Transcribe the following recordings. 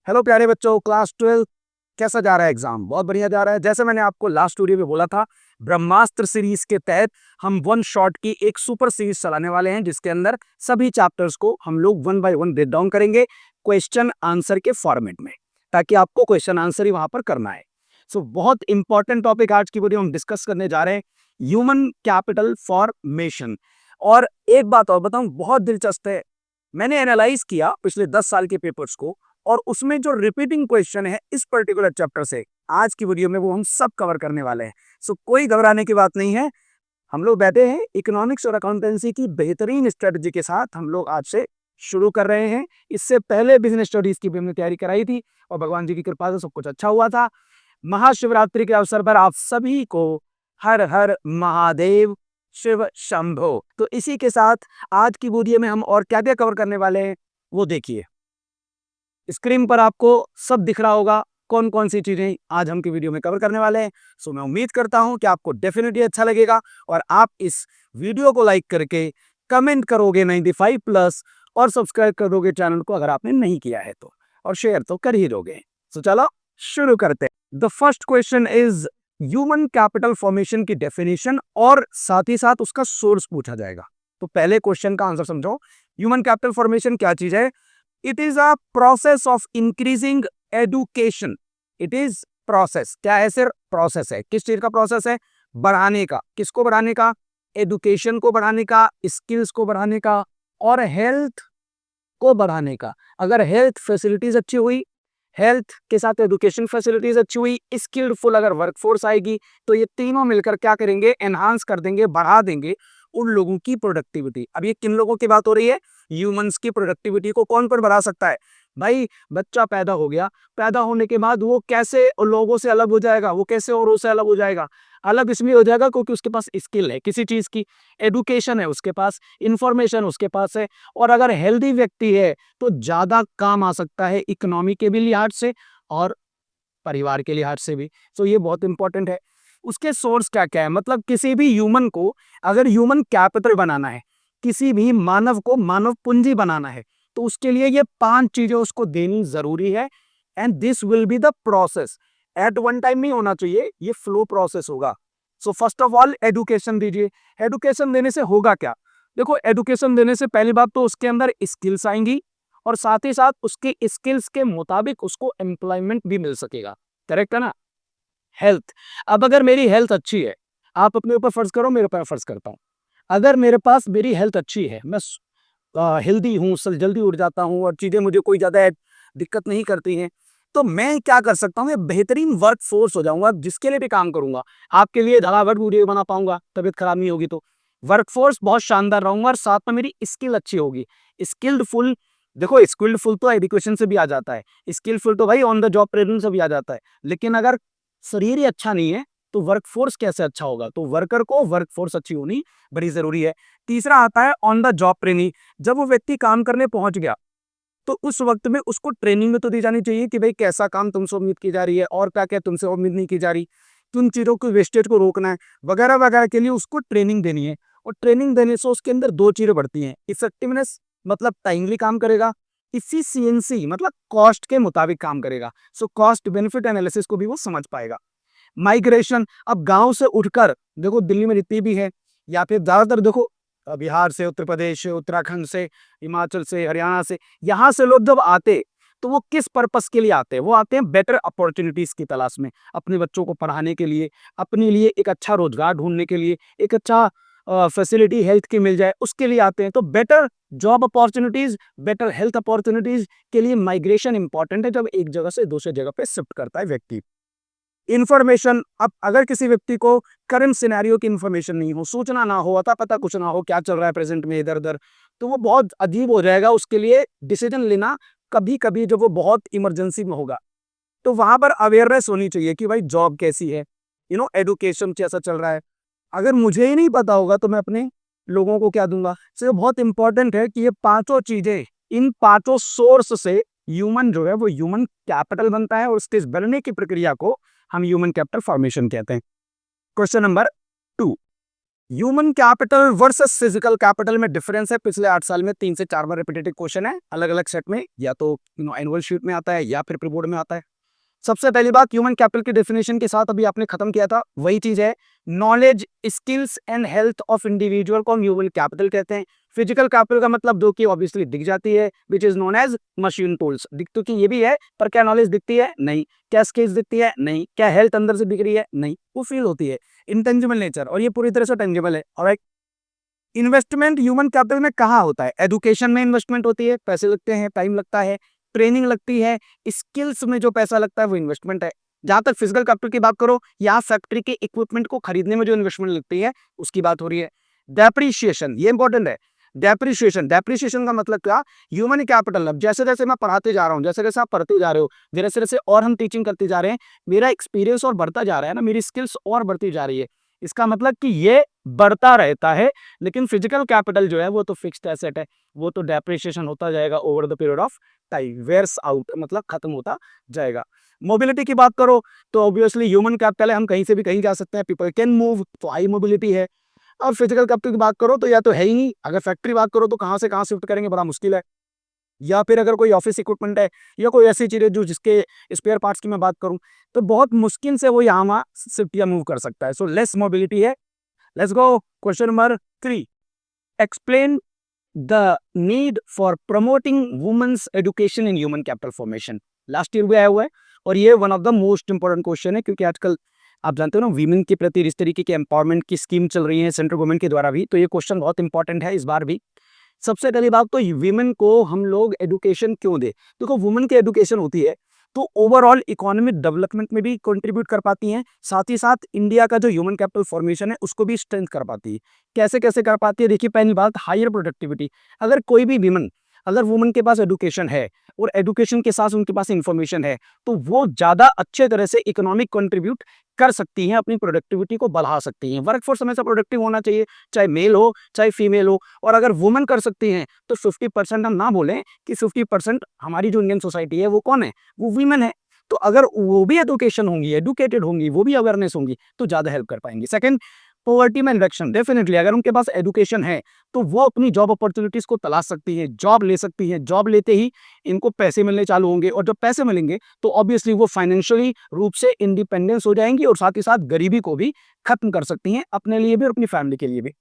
Hello प्यारे बच्चों, class 12 कैसा जा रहा है एग्जाम? बहुत बढ़िया जा रहा है। जैसे मैंने आपको लास्ट वीडियो में बोला था, ब्रह्मास्त्र सीरीज के तहत हम वन शॉट की एक सुपर सीरीज चलाने वाले हैं, जिसके अंदर सभी चैप्टर्स को हम लोग one by one break down करेंगे क्वेश्चन आंसर के फॉर्मेट में, ताकि आपको क्वेश्चन आंसर ही वहां पर करना है। बहुत इंपॉर्टेंट टॉपिक आज की वीडियो हम डिस्कस करने जा रहे हैं, ह्यूमन कैपिटल फॉर्मेशन। और एक बात और बताऊं, बहुत दिलचस्प है। मैंने एनालाइज किया पिछले 10 साल के पेपर्स को, और उसमें जो रिपीटिंग क्वेश्चन है इस पर्टिकुलर चैप्टर से, आज की वीडियो में वो हम सब कवर करने वाले हैं। कोई घबराने की बात नहीं है। हम लोग बैठे हैं इकोनॉमिक्स और अकाउंटेंसी की बेहतरीन स्ट्रेटजी के साथ। हम लोग आज से शुरू कर रहे हैं। इससे पहले बिजनेस स्टडीज की भी हमने तैयारी कराई थी, और भगवान जी की कृपा से सब कुछ अच्छा हुआ था। महाशिवरात्रि के अवसर पर आप सभी को हर हर महादेव शिव शंभो। तो इसी के साथ आज की वीडियो में हम और क्या क्या कवर करने वाले हैं वो देखिए। स्क्रीन पर आपको सब दिख रहा होगा कौन कौन सी चीजें आज हम की वीडियो में कवर करने वाले हैं। मैं उम्मीद करता हूं कि आपको डेफिनेटली अच्छा लगेगा, और आप इस वीडियो को लाइक करके कमेंट करोगे 95 प्लस, और सब्सक्राइब कर दोगे चैनल को अगर आपने नहीं किया है तो, और शेयर तो कर ही दोगे। चलो शुरू करते हैं। The first question is human capital formation की डेफिनेशन, और साथ ही साथ उसका सोर्स पूछा जाएगा। तो पहले क्वेश्चन का आंसर समझो। ह्यूमन कैपिटल फॉर्मेशन क्या चीज है? It is a process of increasing education. It is process, क्या है? सिर्फ प्रोसेस है। किस चीज का प्रोसेस है? बढ़ाने का। किसको बढ़ाने का? एडुकेशन को बढ़ाने का, स्किल्स को बढ़ाने का, और हेल्थ को बढ़ाने का। अगर हेल्थ फैसिलिटीज अच्छी हुई, हेल्थ के साथ एजुकेशन फैसिलिटीज अच्छी हुई, स्किल्डफुल अगर वर्कफोर्स आएगी, तो ये तीनों मिलकर क्या करेंगे? एनहांस कर देंगे, बढ़ा देंगे उन लोगों की प्रोडक्टिविटी। अब ये किन लोगों की बात हो रही है? ह्यूमंस की प्रोडक्टिविटी को कौन पर बढ़ा सकता है? भाई, बच्चा पैदा हो गया, पैदा होने के बाद वो कैसे लोगों से अलग हो जाएगा? वो कैसे औरों से अलग हो जाएगा? अलग इसलिए हो जाएगा क्योंकि उसके पास स्किल है किसी चीज की, एडुकेशन है उसके पास, इंफॉर्मेशन उसके पास है। और अगर हेल्दी व्यक्ति है तो ज्यादा काम आ सकता है इकोनॉमी के भी लिहाज से और परिवार के लिहाज से भी। ये बहुत इंपॉर्टेंट है। उसके सोर्स क्या क्या है? मतलब किसी भी ह्यूमन को अगर ह्यूमन कैपिटल बनाना है, किसी भी मानव को मानव पूंजी बनाना है, तो उसके लिए ये 5 चीजें उसको देनी जरूरी है। And this will be the process. At one time नहीं होना चाहिए, ये फ्लो प्रोसेस होगा। फर्स्ट ऑफ ऑल एडुकेशन दीजिए। एडुकेशन देने से होगा क्या? देखो, एडुकेशन देने से पहली बात तो उसके अंदर स्किल्स आएंगी, और साथ ही साथ उसके स्किल्स के मुताबिक उसको एम्प्लॉयमेंट भी मिल सकेगा। करेक्ट है ना? हेल्थ। अब अगर मेरी हेल्थ अच्छी है, आप अपने ऊपर फर्ज करो, मेरे ऊपर फर्ज करता हूं, अगर मेरे पास मेरी हेल्थ अच्छी है, मैं हेल्दी हूँ, जल्दी उठ जाता हूँ, और चीजें मुझे कोई ज्यादा दिक्कत नहीं करती हैं, तो मैं क्या कर सकता हूँ? मैं बेहतरीन वर्क फोर्स हो जाऊंगा, जिसके लिए भी काम करूंगा। आपके लिए धड़ाधड़ वीडियो बना पाऊंगा, तबीयत खराब नहीं होगी तो। वर्क फोर्स बहुत शानदार रहूंगा, और साथ में मेरी स्किल अच्छी होगी। स्किल्डफुल, देखो स्किल्डफुल तो एजुकेशन से भी आ जाता है, स्किलफुल तो भाई ऑन द जॉब ट्रेनिंग से भी आ जाता है। लेकिन अगर शरीर ही अच्छा नहीं है तो वर्कफोर्स कैसे अच्छा होगा? तो वर्कर को वर्कफोर्स अच्छी होनी बड़ी जरूरी है। तीसरा आता है ऑन द जॉब ट्रेनिंग। जब वो व्यक्ति काम करने पहुंच गया, तो उस वक्त में उसको ट्रेनिंग में तो दी जानी चाहिए कि भाई कैसा काम तुमसे उम्मीद की जा रही है, और क्या क्या तुमसे उम्मीद नहीं की जा रही, किन चीजों को वेस्टेज को रोकना है, वगैरह वगैरह के लिए उसको ट्रेनिंग देनी है। और ट्रेनिंग देने से उसके अंदर 2 चीजें बढ़ती हैं। इफेक्टिवनेस, मतलब टाइमली काम करेगा। इफिशियंसी, मतलब कॉस्ट के मुताबिक काम करेगा। कॉस्ट बेनिफिट एनालिसिस को भी वो समझ पाएगा। माइग्रेशन, अब गांव से उठकर, देखो दिल्ली में जितनी भी है, या फिर ज्यादातर देखो बिहार से, उत्तर प्रदेश से, उत्तराखंड से, हिमाचल से, हरियाणा से, यहाँ से लोग जब आते, तो वो किस पर्पस के लिए आते हैं? वो आते हैं बेटर अपॉर्चुनिटीज की तलाश में, अपने बच्चों को पढ़ाने के लिए, अपने लिए एक अच्छा रोजगार ढूंढने के लिए, एक अच्छा फैसिलिटी हेल्थ की मिल जाए, उसके लिए आते हैं। तो better job opportunities, better health opportunities के लिए माइग्रेशन इंपॉर्टेंट है, जब एक जगह से दूसरे जगह पे शिफ्ट करता है व्यक्ति। इंफॉर्मेशन, अब अगर किसी व्यक्ति को करंट सिनेरियो की इंफॉर्मेशन नहीं हो, सूचना ना हो, अता पता कुछ ना हो, क्या चल रहा है प्रेजेंट में इधर उधर, तो वो बहुत अजीब हो जाएगा उसके लिए डिसीजन लेना। कभी कभी जब वो बहुत इमरजेंसी में होगा, तो वहां पर अवेयरनेस होनी चाहिए कि भाई जॉब कैसी है, एडुकेशन कैसा चल रहा है। अगर मुझे ही नहीं पता होगा तो मैं अपने लोगों को क्या दूंगा? ये बहुत इंपॉर्टेंट है कि ये 5 चीजें, इन 5 सोर्स से ह्यूमन जो है वो ह्यूमन कैपिटल बनता है, और उसके बनने की प्रक्रिया को हम ह्यूमन कैपिटल फॉर्मेशन कहते हैं। Question number 2, human capital versus physical capital में डिफरेंस है। पिछले 8 साल में 3 से 4 बार रिपीटेटिव क्वेश्चन है अलग अलग सेट में, या तो एनुअल शीट में आता है या फिर प्री बोर्ड में आता है। सबसे पहली बात, ह्यूमन कैपिटल की डेफिनेशन के साथ अभी आपने खत्म किया था, वही चीज है, knowledge, skills and health of individual को हम ह्यूमन कैपिटल कहते हैं। फिजिकल कैपिटल का मतलब जो कि ऑब्वियसली दिख जाती है, which is known as machine tools. दिख तो कि ये भी है, पर क्या नॉलेज दिखती है? नहीं। क्या स्किल्स दिखती है? नहीं। क्या हेल्थ अंदर से दिख रही है? नहीं, वो फील होती है, इंटेंजिबल नेचर, और ये पूरी तरह से टेंजिबल है। ऑलराइट, इन्वेस्टमेंट ह्यूमन कैपिटल में कहाँ होता है? एजुकेशन में इन्वेस्टमेंट होती है, पैसे लगते हैं, टाइम लगता है, ट्रेनिंग लगती है, स्किल्स में जो पैसा लगता है वो इन्वेस्टमेंट है। जहां तक फिजिकल कैपिटल की बात करो, यहाँ फैक्ट्री के इक्विपमेंट को खरीदने में जो इन्वेस्टमेंट लगती है उसकी बात हो रही है। डेप्रिशिएशन, ये इंपॉर्टेंट है। डेप्रिशिएशन का मतलब क्या? ह्यूमन कैपिटल, अब जैसे जैसे मैं पढ़ाते जा रहा हूँ, जैसे जैसे आप पढ़ते जा रहे हो, जैसे जैसे और हम टीचिंग करते जा रहे हैं, मेरा एक्सपीरियंस और बढ़ता जा रहा है ना, मेरी स्किल्स और बढ़ती जा रही है। इसका मतलब कि ये बढ़ता रहता है। लेकिन फिजिकल कैपिटल जो है वो तो फिक्स्ड एसेट है, वो तो डेप्रिसिएशन होता जाएगा over the period of time, wears out, मतलब खत्म होता जाएगा। मोबिलिटी की बात करो तो ऑब्वियसली ह्यूमन कैपिटल है, हम कहीं से भी कहीं जा सकते हैं, पीपल कैन मूव, तो हाई मोबिलिटी है। अब फिजिकल कैपिटल की बात करो तो या तो है ही नहीं, अगर फैक्ट्री बात करो तो कहाँ से कहाँ शिफ्ट करेंगे, बड़ा मुश्किल है। या फिर अगर कोई ऑफिस इक्विपमेंट है या कोई ऐसी चीज़ है जो जिसके स्पेयर पार्ट्स की मैं बात करूं, तो बहुत मुश्किल से वो यहाँ वहाँ शिफ्ट या मूव कर सकता है। सो लेस मोबिलिटी है। Let's go question number 3। Explain the need for promoting women's education in human capital formation. Last year भी आया हुआ है और ये one of the most important question है, क्योंकि आजकल आप जानते हो ना वीमेन के प्रति इस तरीके की एम्पावरमेंट की स्कीम चल रही है सेंट्रल गवर्नमेंट के द्वारा भी, तो ये क्वेश्चन बहुत इंपॉर्टेंट है इस बार भी। सबसे पहली बात तो वीमेन को हम लोग एजुकेशन क्यों दे? देखो, वुमेन की एजुकेशन होती है तो ओवरऑल इकोनॉमिक डेवलपमेंट में भी कंट्रीब्यूट कर पाती हैं, साथ ही साथ इंडिया का जो ह्यूमन कैपिटल फॉर्मेशन है उसको भी स्ट्रेंथ कर पाती है। कैसे कैसे कर पाती है? देखिए, पहली बात, हायर प्रोडक्टिविटी। अगर कोई भी वीमन, अगर वुमन के पास एजुकेशन है और एजुकेशन के साथ उनके पास इंफॉर्मेशन है, तो वो ज्यादा अच्छे तरह से इकोनॉमिक कंट्रीब्यूट कर सकती हैं, अपनी प्रोडक्टिविटी को बढ़ा सकती हैं। वर्कफोर्स हमेशा प्रोडक्टिव होना चाहिए, चाहे मेल हो चाहे फीमेल हो। और अगर वुमन कर सकती हैं तो 50% हम ना बोलें कि 50% हमारी जो इंडियन सोसाइटी है वो कौन है? वो वीमेन है। तो अगर वो भी एजुकेशन होंगी, एडुकेटेड होंगी, वो भी अवेयरनेस होंगी, तो ज्यादा हेल्प कर पाएंगी। सेकंड, पॉवर्टी में रिडक्शन। डेफिनेटली अगर उनके पास एजुकेशन है तो वो अपनी जॉब अपॉर्चुनिटीज को तलाश सकती है, जॉब ले सकती है। जॉब लेते ही इनको पैसे मिलने चालू होंगे, और जब पैसे मिलेंगे तो ऑब्वियसली वो फाइनेंशियली रूप से इंडिपेंडेंस हो जाएंगी, और साथ ही साथ गरीबी को भी खत्म कर सकती हैं, अपने लिए भी और अपनी फैमिली के लिए भी।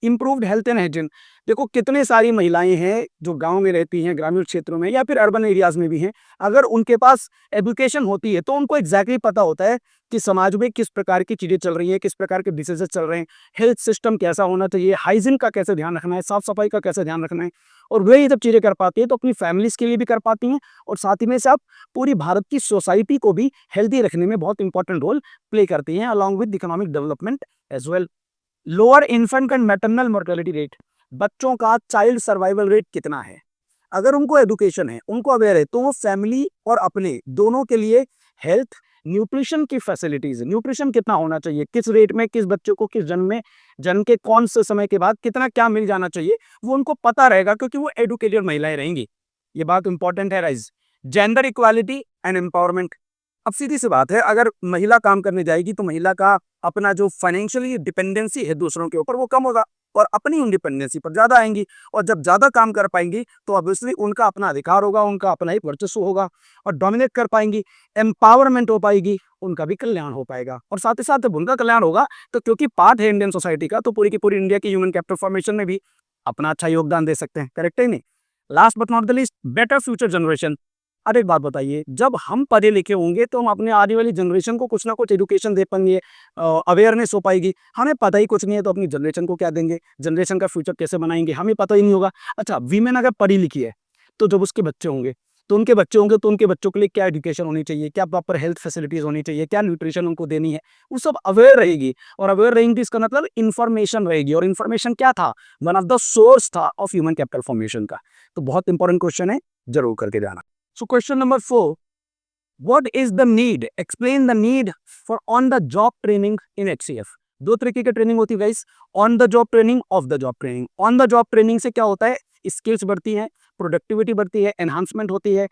Improved health and hygiene. देखो, कितने सारी महिलाएं हैं जो गांव में रहती हैं, ग्रामीण क्षेत्रों में या फिर अर्बन एरियाज में भी हैं। अगर उनके पास एजुकेशन होती है तो उनको एग्जैक्टली पता होता है कि समाज में किस प्रकार की चीजें चल रही हैं, किस प्रकार के डिसीजेस चल रहे हैं, हेल्थ सिस्टम कैसा होना चाहिए, हाइजीन का कैसे ध्यान रखना है, साफ सफाई का कैसे ध्यान रखना है। और वे ये सब चीजें कर पाती है तो अपनी फैमिलीज के लिए भी कर पाती हैं, और साथ ही में से आप पूरी भारत की सोसाइटी को भी हेल्दी रखने में बहुत इंपॉर्टेंट रोल प्ले करती हैं, along with economic development as well. Lower infant and maternal mortality rate. बच्चों का चाइल्ड सर्वाइवल रेट कितना है? अगर उनको एजुकेशन है, उनको अवेयर है, तो वो फैमिली और अपने दोनों के लिए हेल्थ, न्यूट्रिशन की फैसिलिटीज, न्यूट्रिशन कितना होना चाहिए, किस रेट में, किस बच्चों को किस जन्म में, जन्म के कौन से समय के बाद कितना क्या मिल जाना चाहिए, वो उनको पता रहेगा, क्योंकि वो एडुकेटेड महिलाएं रहेंगी। ये बात इंपॉर्टेंट है rise. Gender equality and empowerment. अब सीधी सी बात है, अगर महिला काम करने जाएगी तो महिला का अपना जो फाइनेंशियली डिपेंडेंसी है दूसरों के ऊपर वो कम होगा, और अपनी इंडिपेंडेंसी पर ज्यादा आएंगी। और जब ज्यादा काम कर पाएंगी तो ऑब्वियसली उनका अपना अधिकार होगा, उनका अपना ही वर्चस्व होगा, और डोमिनेट कर पाएंगी, एम्पावरमेंट हो पाएगी, उनका भी कल्याण हो पाएगा। और साथ ही साथ जब उनका कल्याण होगा तो क्योंकि पार्ट है इंडियन सोसाइटी का, तो पूरी की पूरी इंडिया की ह्यूमन कैपिटल फॉर्मेशन में भी अपना अच्छा योगदान दे सकते हैं। करेक्ट है नहीं? Last but not the least, better future generation. अरे एक बात बताइए, जब हम पढ़े लिखे होंगे तो हम अपने आने वाली जनरेशन को कुछ ना कुछ एजुकेशन दे पाएंगे, अवेयरनेस हो पाएगी। हमें पता ही कुछ नहीं है तो अपनी जनरेशन को क्या देंगे? जनरेशन का फ्यूचर कैसे बनाएंगे? हमें पता ही नहीं होगा। अच्छा, वीमेन अगर पढ़ी लिखी है तो जब उसके बच्चे होंगे तो उनके बच्चे होंगे तो उनके बच्चों के लिए क्या एजुकेशन होनी चाहिए, क्या प्रॉपर हेल्थ फैसिलिटीज होनी चाहिए, क्या न्यूट्रिशन उनको देनी है, वो सब अवेयर रहेगी। और अवेयर रहेंगी इसका मतलब इंफॉर्मेशन रहेगी, और इंफॉर्मेशन क्या था? वन ऑफ द सोर्स था ऑफ ह्यूमन कैपिटल फॉर्मेशन का। तो बहुत इंपॉर्टेंट क्वेश्चन है, जरूर करके जाना। So question number 4, what is the need? Explain the need for on the job training in HCF. दो तरीके की ट्रेनिंग होती है guys, on the job training, of the job training. On the job training से क्या होता है? Skills बढ़ती हैं, प्रोडक्टिविटी बढ़ती है, एनहांसमेंट होती है,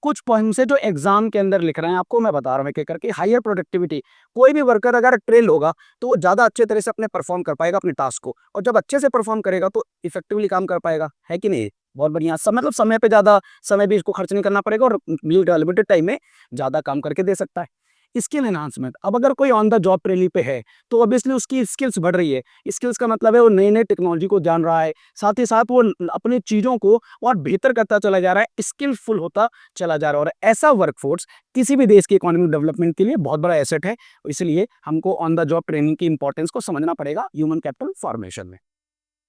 कुछ पॉइंट्स है जो एग्जाम के अंदर लिख रहे हैं, आपको मैं बता रहा हूँ एक एक करके। हायर प्रोडक्टिविटी, कोई भी वर्कर अगर ट्रेन होगा तो वो ज्यादा अच्छे तरह से अपने परफॉर्म कर पाएगा अपने टास्क को, और जब अच्छे से परफॉर्म करेगा तो इफेक्टिवली काम कर पाएगा, है कि नहीं? बहुत बढ़िया। मतलब समय पे ज्यादा समय भी इसको खर्च नहीं करना पड़ेगा और लिमिटेड टाइम में ज्यादा काम करके दे सकता है। स्किल एनहांसमेंट, अब अगर कोई ऑन द जॉब ट्रेनिंग पे है तो ऑब्वियसली उसकी स्किल्स बढ़ रही है। स्किल्स का मतलब है वो नई नई टेक्नोलॉजी को जान रहा है, साथ ही साथ वो अपनी चीज़ों को और बेहतर करता चला जा रहा है, स्किलफुल होता चला जा रहा है। और ऐसा वर्कफोर्स किसी भी देश की इकोनॉमिक डेवलपमेंट के लिए बहुत बड़ा एसेट है, इसलिए हमको ऑन द जॉब ट्रेनिंग की इंपॉर्टेंस को समझना पड़ेगा ह्यूमन कैपिटल फॉर्मेशन में।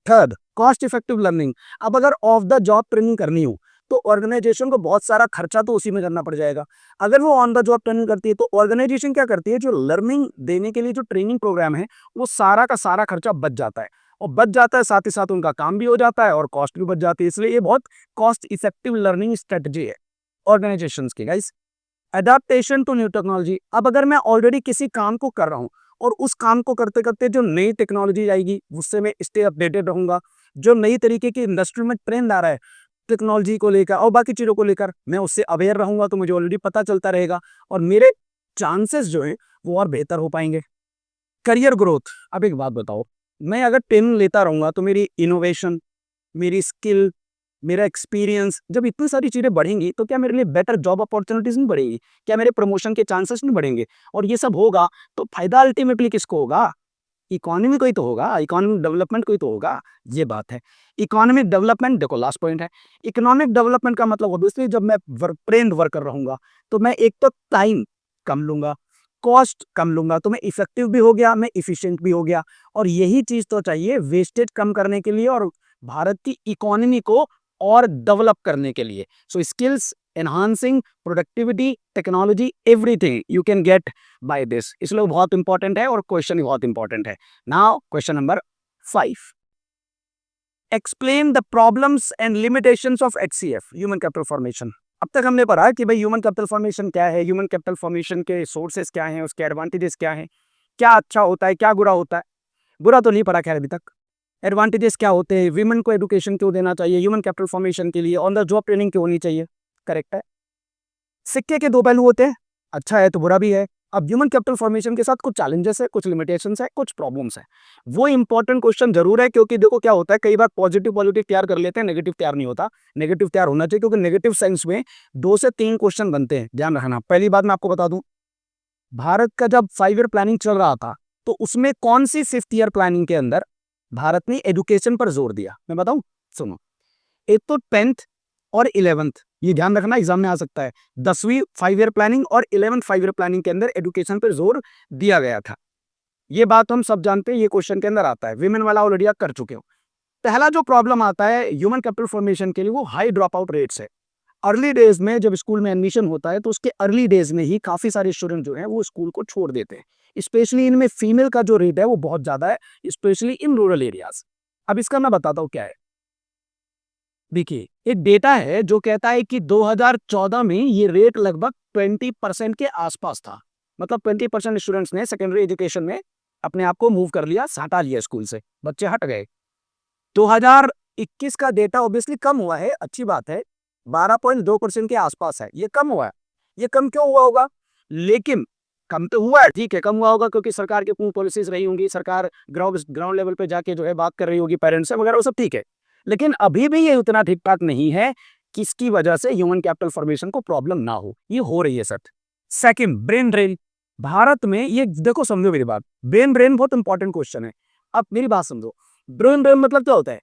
Third, cost effective learning. अब अगर ऑफ द जॉब ट्रेनिंग करनी हो तो ऑर्गेनाइजेशन को बहुत सारा खर्चा तो उसी में करना पड़ जाएगा। अगर वो ऑन द जॉब ट्रेनिंग करती है तो ऑर्गेनाइजेशन क्या करती है, जो लर्निंग देने के लिए जो ट्रेनिंग प्रोग्राम है वो सारा का सारा खर्चा बच जाता है, और बच जाता है साथ ही साथ उनका काम भी हो जाता है और कॉस्ट भी बच जाती है। इसलिए ये बहुत कॉस्ट इफेक्टिव लर्निंग स्ट्रेटजी है ऑर्गेनाइजेशन की। Guys, adaptation to new technology. अब अगर मैं ऑलरेडी किसी काम को कर रहा हूँ और उस काम को करते करते जो नई टेक्नोलॉजी आएगी उससे मैं स्टे अपडेटेड रहूंगा, जो नई तरीके की इंडस्ट्री में ट्रेंड आ रहा है टेक्नोलॉजी को लेकर और बाकी चीज़ों को लेकर, मैं उससे अवेयर रहूंगा तो मुझे ऑलरेडी पता चलता रहेगा और मेरे चांसेस जो है वो और बेहतर हो पाएंगे। करियर ग्रोथ, अब एक बात बताओ, मैं अगर ट्रेनिंग लेता रहूंगा तो मेरी इनोवेशन, मेरी स्किल, मेरा एक्सपीरियंस, जब इतनी सारी चीज़ें बढ़ेंगी तो क्या मेरे लिए बेटर जॉब अपॉर्चुनिटीज नहीं बढ़ेगी? क्या मेरे प्रमोशन के चांसेस नहीं बढ़ेंगे? और ये सब होगा तो फायदा अल्टीमेटली किसको होगा? इकोनॉमी को ही तो होगा, इकोनॉमिक डेवलपमेंट को ही तो होगा। ये बात है। इकोनॉमिक डेवलपमेंट, देखो लास्ट पॉइंट है। इकोनॉमिक डेवलपमेंट का मतलब ऑब्वियसली जब मैं ट्रेंड वर्कर रहूंगा तो मैं एक तो टाइम कम लूंगा, कॉस्ट कम लूंगा, तो मैं इफेक्टिव भी हो गया, मैं इफिशिएंट भी हो गया। और यही चीज तो चाहिए वेस्टेज कम करने के लिए और भारत की इकोनॉमी को और डेवलप करने के लिए। So skills enhancing productivity technology everything you can get by this, इसलिए बहुत इंपॉर्टेंट है और क्वेश्चन भी बहुत इंपॉर्टेंट है। Now question number 5, explain the problems and limitations of HCF human capital formation. अब तक हमने पढ़ा कि भाई ह्यूमन कैपिटल फॉर्मेशन क्या है, ह्यूमन कैपिटल फॉर्मेशन के सोर्सेस क्या हैं, उसके एडवांटेजेस क्या हैं, क्या अच्छा होता है क्या बुरा होता है। बुरा तो नहीं पढ़ा खैर अभी तक। एडवांटेजेस क्या होते हैं, विमेन को एडुकेशन क्यों देना चाहिए, ह्यूमन कैपिटल फॉर्मेशन के लिए ऑन द जॉब ट्रेनिंग क्यों होनी चाहिए, करेक्ट है। सिक्के के दो पहलू होते हैं, अच्छा है तो बुरा भी है। अब ह्यूमन कैपिटल फॉर्मेशन के साथ कुछ चैलेंजेस है, कुछ लिमिटेशंस है, कुछ प्रॉब्लम्स है। वो इंपॉर्टेंट क्वेश्चन जरूर है, क्योंकि देखो क्या होता है, कई बार पॉजिटिव पॉजिटिव तैयार कर लेते हैं, नेगेटिव तैयार नहीं होता। नेगेटिव तैयार होना चाहिए, क्योंकि नेगेटिव साइंस में 2 से 3 क्वेश्चन बनते हैं, ध्यान रखना। पहली बात मैं आपको बता दूं, भारत का जब 5 ईयर प्लानिंग चल रहा था तो उसमें कौन सी 5th ईयर प्लानिंग के अंदर भारत ने एजुकेशन पर जोर दिया, मैं बताऊं, सुनो। एक तो 10th और 11th, ये ध्यान रखना एग्जाम में आ सकता है। 10वीं 5 ईयर प्लानिंग और 11th 5 ईयर प्लानिंग के अंदर एजुकेशन पर जोर दिया गया था। ये बात हम सब जानते हैं, ये क्वेश्चन के अंदर आता है। विमेन वाला ऑलरेडी आप कर चुके हो। पहला जो प्रॉब्लम आता है ह्यूमन कैपिटल फॉर्मेशन के लिए, वो हाई ड्रॉप आउट रेट्स है। अर्ली डेज में जब स्कूल में एडमिशन होता है तो उसके अर्ली डेज में ही काफी सारे स्टूडेंट जो हैं वो स्कूल को छोड़ देते हैं। स्पेशली इनमें फीमेल का जो रेट है वो बहुत ज्यादा है, स्पेशली इन रूरल एरियाज। अब इसका मैं बताता हूँ क्या है। देखिए, एक डेटा है जो कहता है कि 2014 में ये रेट लगभग 20% के आसपास था। मतलब 20% स्टूडेंट्स ने सेकेंडरी एजुकेशन में अपने आप को मूव कर लिया, हटा लिया स्कूल से, बच्चे हट गए। 2021 का डेटा ऑब्वियसली कम हुआ है, अच्छी बात है, 12.2% के आसपास है। ये कम हुआ है। ये कम क्यों हुआ होगा? लेकिन कम तो हुआ है, ठीक है, कम हुआ होगा क्योंकि सरकार की पूरी पॉलिसीज रही होंगी, सरकार ग्राउंड लेवल पे जाके जो है बात कर रही होगी पेरेंट्स से वगैरह, वो सब ठीक है। लेकिन अभी भी ये उतना ठीक ठाक नहीं है किसकी वजह से ह्यूमन कैपिटल फॉर्मेशन को प्रॉब्लम ना हो। ये हो रही है sir. Second, brain drain. Bharat में ये देखो, समझो मेरी बात, ब्रेन ड्रेन बहुत इंपॉर्टेंट क्वेश्चन है। अब मेरी बात समझो, ब्रेन ड्रेन मतलब क्या होता है?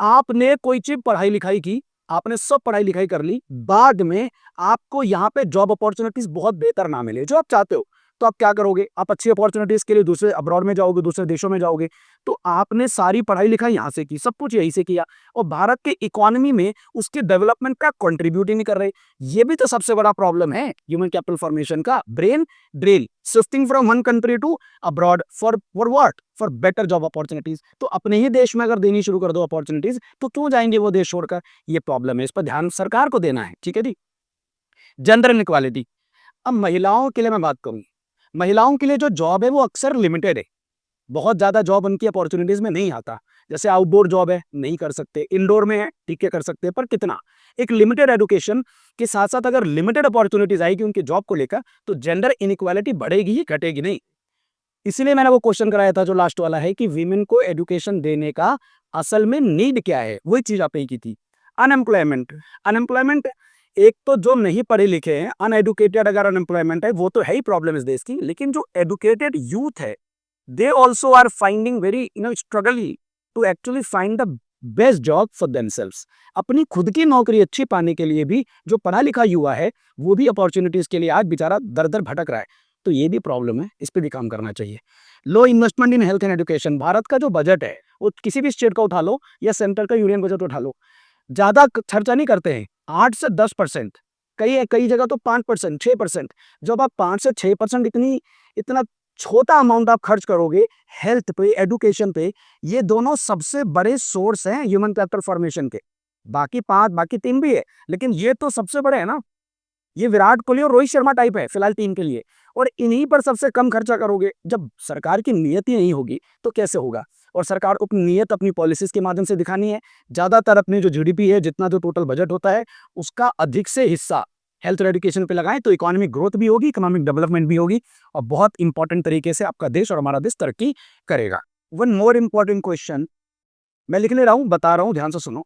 आपने कोई चीज पढ़ाई लिखाई की, आपने सब पढ़ाई लिखाई कर ली, बाद में आपको यहाँ पे जॉब अपॉर्चुनिटीज बहुत बेहतर ना मिले जो आप चाहते हो, तो आप क्या करोगे? आप अच्छी अपॉर्चुनिटीज के लिए दूसरे अब्रॉड में जाओगे, दूसरे देशों में जाओगे। तो आपने सारी पढ़ाई लिखाई यहाँ से की, सब कुछ यहीं से किया, और भारत के इकोनॉमी में उसके डेवलपमेंट का कंट्रीब्यूट ही नहीं कर रहे। ये भी तो सबसे बड़ा प्रॉब्लम है ह्यूमन कैपिटल फॉर्मेशन का, brain drain, shifting from one country to abroad for what? For better job opportunities. तो अपने ही देश में अगर देनी शुरू कर दो अपॉर्चुनिटीज, तो क्यों जाएंगे वो देश छोड़कर? ये प्रॉब्लम है, इस पर ध्यान सरकार को देना है, ठीक है जी। Gender inequality. अब महिलाओं के लिए मैं बात करूं, महिलाओं के लिए जो जॉब है वो अक्सर लिमिटेड है, बहुत ज्यादा जॉब उनकी अपॉर्चुनिटीज में नहीं आता। जैसे आउटडोर जॉब है नहीं कर सकते, इंडोर में है ठीक है कर सकते हैं, पर कितना? एक लिमिटेड एजुकेशन के साथ साथ अगर लिमिटेड अपॉर्चुनिटीज आएगी उनकी जॉब को लेकर, तो जेंडर इनइक्वालिटी बढ़ेगी ही, घटेगी नहीं। इसीलिए मैंने वो क्वेश्चन कराया था जो लास्ट वाला है कि वीमेन को एजुकेशन देने का असल में नीड क्या है, वही चीज आपने की थी। अनएम्प्लॉयमेंट, अनएम्प्लॉयमेंट एक तो जो नहीं पढ़े लिखे हैं, अनएडुकेटेड अगर अनएम्प्लॉयमेंट है वो तो है ही प्रॉब्लम इस देश की, लेकिन जो एडुकेटेड यूथ है they also are finding very struggle to actually find the best job for themselves. अपनी खुद की नौकरी अच्छी पाने के लिए भी जो पढ़ा लिखा युवा है वो भी अपॉर्चुनिटीज के लिए आज बेचारा दर दर भटक रहा है, तो ये भी प्रॉब्लम है, इस पर भी काम करना चाहिए। Low investment in health and education, Bharat का जो बजट है वो किसी भी स्टेट का उठा लो या सेंटर का यूनियन बजट उठा लो, ज्यादा खर्चा नहीं करते हैं, 8 से 10%, कई जगह तो 5%, 6%। जब आप 5 से 6% इतना छोटा अमाउंट आप खर्च करोगे हेल्थ पे, एडुकेशन पे, ये दोनों सबसे बड़े सोर्स हैं ह्यूमन कैपिटल फॉर्मेशन के। बाकी 5, बाकी 3 भी है, लेकिन ये तो सबसे बड़े है ना। ये विराट कोहली और रोहित शर्मा टाइप है फिलहाल टीम के लिए, और इन्हीं पर सबसे कम खर्चा करोगे। जब सरकार की नीयत ही नहीं होगी तो कैसे होगा? और सरकार को अपनी नीयत अपनी पॉलिसीज के माध्यम से दिखानी है। ज्यादातर अपनी जो जीडीपी है, जितना जो टोटल बजट होता है, उसका अधिक से हिस्सा हेल्थ और एजुकेशन पे लगाएं, तो इकोनॉमिक ग्रोथ भी होगी, इकोनॉमिक डेवलपमेंट भी होगी, और बहुत इंपॉर्टेंट तरीके से आपका देश और हमारा देश तरक्की करेगा। वन मोर इंपॉर्टेंट क्वेश्चन मैं लिख ले रहा हूं, बता रहा हूं, ध्यान से सुनो।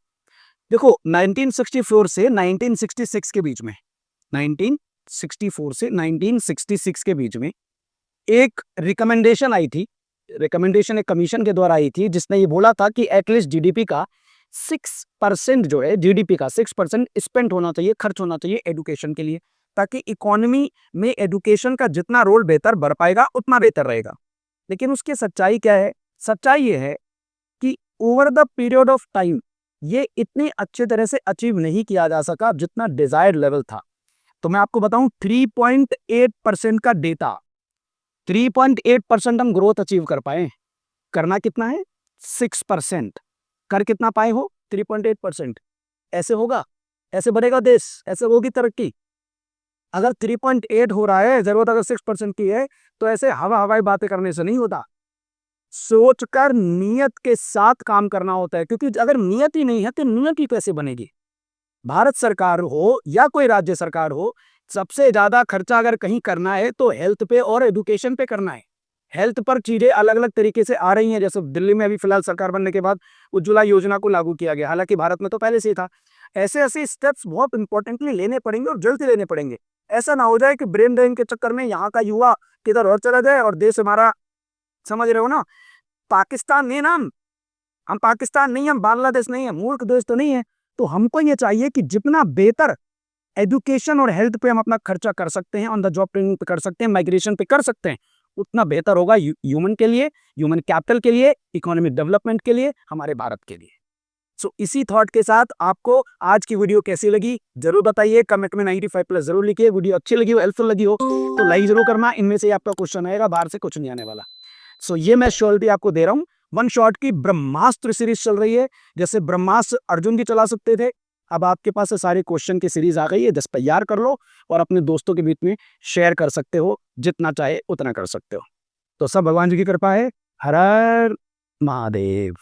देखो 1964 से 1966 के बीच में, 1964 से 1966 के बीच में एक रिकमेंडेशन आई थी, रिकमेंडेशन एक कमीशन के द्वारा आई थी, जिसने ये बोला था कि एटलीस्ट जीडीपी का 6% जो है, जीडीपी का 6% स्पेंड होना चाहिए, खर्च होना चाहिए एजुकेशन के लिए, ताकि इकोनॉमी में एजुकेशन का जितना रोल बेहतर बढ़ पाएगा उतना बेहतर रहेगा। लेकिन उसकी सच्चाई क्या है? सच्चाई ये है कि over the period of time ये इतनी अच्छी तरह से अचीव नहीं किया जा सका जितना डिजायर्ड लेवल था। तो मैं आपको बताऊं 3.8% का डेटा, 3.8% हम ग्रोथ अचीव कर पाए। करना कितना है? 6%। कर कितना पाए हो? 3.8%। ऐसे होगा? ऐसे बढ़ेगा देश? ऐसे होगी तरक्की? अगर 3.8 हो रहा है, जरूरत अगर 6% की है, तो ऐसे हवाई बातें करने से नहीं होता। सोचकर नियत के साथ काम करना होता है, क्योंकि अगर नियत ही नहीं है तो नियत ही कैसे बनेगी? भारत सरकार हो या कोई राज्य सरकार हो, सबसे ज्यादा खर्चा अगर कहीं करना है तो हेल्थ पे और एजुकेशन पे करना है। हेल्थ पर चीजें अलग अलग तरीके से आ रही हैं, जैसे दिल्ली में अभी फिलहाल सरकार बनने के बाद उज्ज्वला योजना को लागू किया गया, हालांकि भारत में तो पहले से ही था। ऐसे ऐसे स्टेप्स बहुत इंपॉर्टेंटली लेने पड़ेंगे और जल्द लेने पड़ेंगे। ऐसा ना हो जाए कि ब्रेन ड्रेन के चक्कर में यहाँ का युवा किधर और चला जाए और देश हमारा, समझ रहे हो ना, पाकिस्तान नहीं ना, हम पाकिस्तान नहीं, हम बांग्लादेश नहीं है, मूर्ख देश तो नहीं है। तो हमको ये चाहिए कि जितना बेहतर एजुकेशन और हेल्थ पे हम अपना खर्चा कर सकते हैं, ऑन द जॉब ट्रेनिंग पे कर सकते हैं, माइग्रेशन पे कर सकते हैं, उतना बेहतर होगा ह्यूमन के लिए, ह्यूमन कैपिटल के लिए, इकोनॉमिक डेवलपमेंट के लिए, हमारे भारत के लिए। सो इसी थॉट के साथ आपको आज की वीडियो कैसी लगी जरूर बताइए, कमेंट में 95+ जरूर लिखिए। वीडियो अच्छी लगी हो, हेल्पफुल लगी हो तो लाइक जरूर करना। इनमें से आपका क्वेश्चन आएगा, बाहर से कुछ नहीं आने वाला। सो ये मैं श्योरिटी आपको दे रहा हूँ। वन शॉट की ब्रह्मास्त्र सीरीज चल रही है, जैसे ब्रह्मास्त्र अर्जुन भी चला सकते थे, अब आपके पास सारे क्वेश्चन की सीरीज आ गई है। 10 तैयार कर लो और अपने दोस्तों के बीच में शेयर कर सकते हो, जितना चाहे उतना कर सकते हो। तो सब भगवान जी की कृपा है। हर हर महादेव।